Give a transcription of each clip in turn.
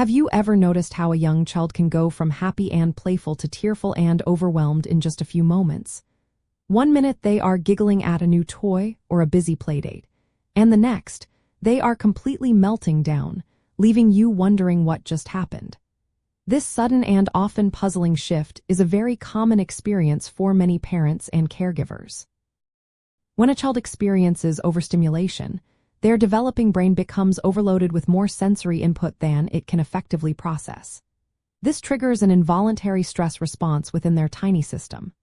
Have you ever noticed how a young child can go from happy and playful to tearful and overwhelmed in just a few moments? One minute they are giggling at a new toy or a busy playdate, and the next, they are completely melting down, leaving you wondering what just happened. This sudden and often puzzling shift is a very common experience for many parents and caregivers. When a child experiences overstimulation, their developing brain becomes overloaded with more sensory input than it can effectively process. This triggers an involuntary stress response within their tiny system.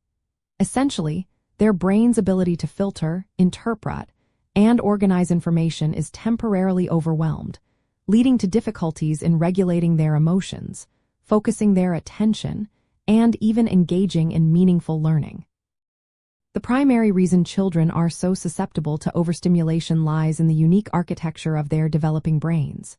Essentially, their brain's ability to filter, interpret, and organize information is temporarily overwhelmed, leading to difficulties in regulating their emotions, focusing their attention, and even engaging in meaningful learning. The primary reason children are so susceptible to overstimulation lies in the unique architecture of their developing brains.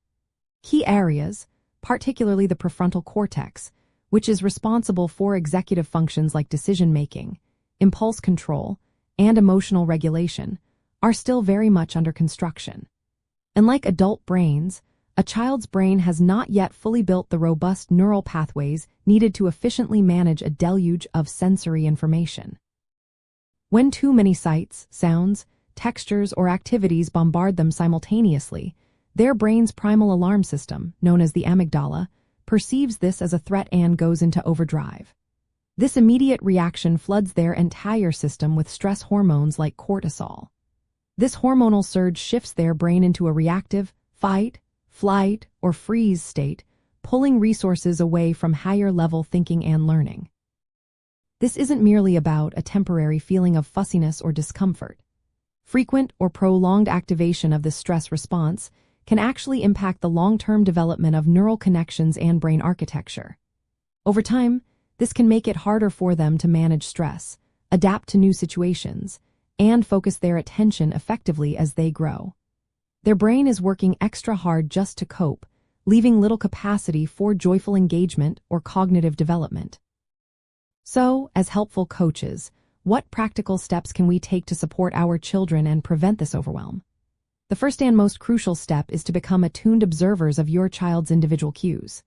Key areas, particularly the prefrontal cortex, which is responsible for executive functions like decision-making, impulse control, and emotional regulation, are still very much under construction. Unlike adult brains, a child's brain has not yet fully built the robust neural pathways needed to efficiently manage a deluge of sensory information. When too many sights, sounds, textures, or activities bombard them simultaneously, their brain's primal alarm system, known as the amygdala, perceives this as a threat and goes into overdrive. This immediate reaction floods their entire system with stress hormones like cortisol. This hormonal surge shifts their brain into a reactive, fight, flight, or freeze state, pulling resources away from higher-level thinking and learning. This isn't merely about a temporary feeling of fussiness or discomfort. Frequent or prolonged activation of this stress response can actually impact the long-term development of neural connections and brain architecture. Over time, this can make it harder for them to manage stress, adapt to new situations, and focus their attention effectively as they grow. Their brain is working extra hard just to cope, leaving little capacity for joyful engagement or cognitive development. So, as helpful coaches, what practical steps can we take to support our children and prevent this overwhelm? The first and most crucial step is to become attuned observers of your child's individual cues.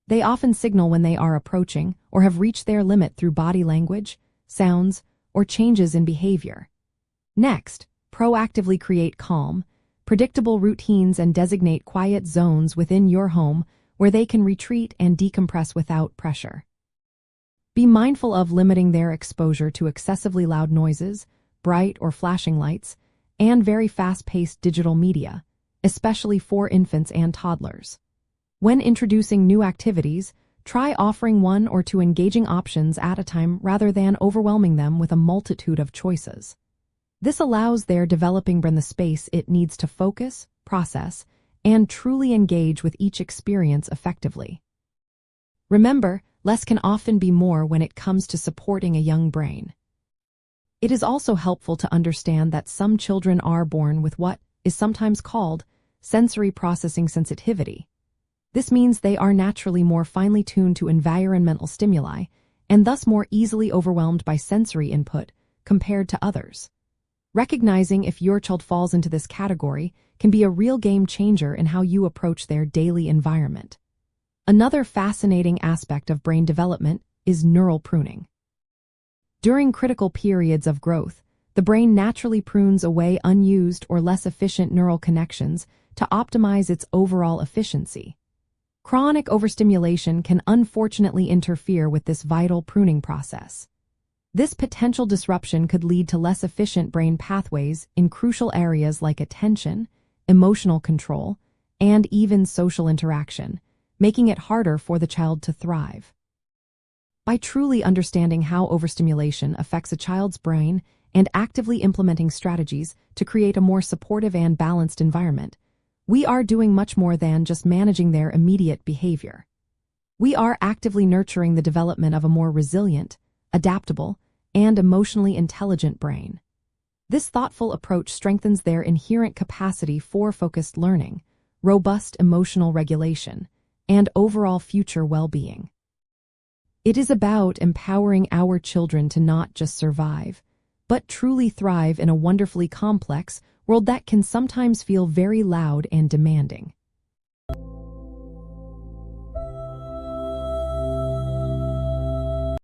They often signal when they are approaching or have reached their limit through body language, sounds, or changes in behavior. Next, proactively create calm, predictable routines and designate quiet zones within your home where they can retreat and decompress without pressure. Be mindful of limiting their exposure to excessively loud noises, bright or flashing lights, and very fast-paced digital media, especially for infants and toddlers. When introducing new activities, try offering one or two engaging options at a time rather than overwhelming them with a multitude of choices. This allows their developing brain the space it needs to focus, process, and truly engage with each experience effectively. Remember, less can often be more when it comes to supporting a young brain. It is also helpful to understand that some children are born with what is sometimes called sensory processing sensitivity. This means they are naturally more finely tuned to environmental stimuli and thus more easily overwhelmed by sensory input compared to others. Recognizing if your child falls into this category can be a real game changer in how you approach their daily environment. Another fascinating aspect of brain development is neural pruning. During critical periods of growth, the brain naturally prunes away unused or less efficient neural connections to optimize its overall efficiency. Chronic overstimulation can unfortunately interfere with this vital pruning process. This potential disruption could lead to less efficient brain pathways in crucial areas like attention, emotional control, and even social interaction, making it harder for the child to thrive. By truly understanding how overstimulation affects a child's brain and actively implementing strategies to create a more supportive and balanced environment, we are doing much more than just managing their immediate behavior. We are actively nurturing the development of a more resilient, adaptable, and emotionally intelligent brain. This thoughtful approach strengthens their inherent capacity for focused learning, robust emotional regulation, and overall future well-being. It is about empowering our children to not just survive, but truly thrive in a wonderfully complex world that can sometimes feel very loud and demanding.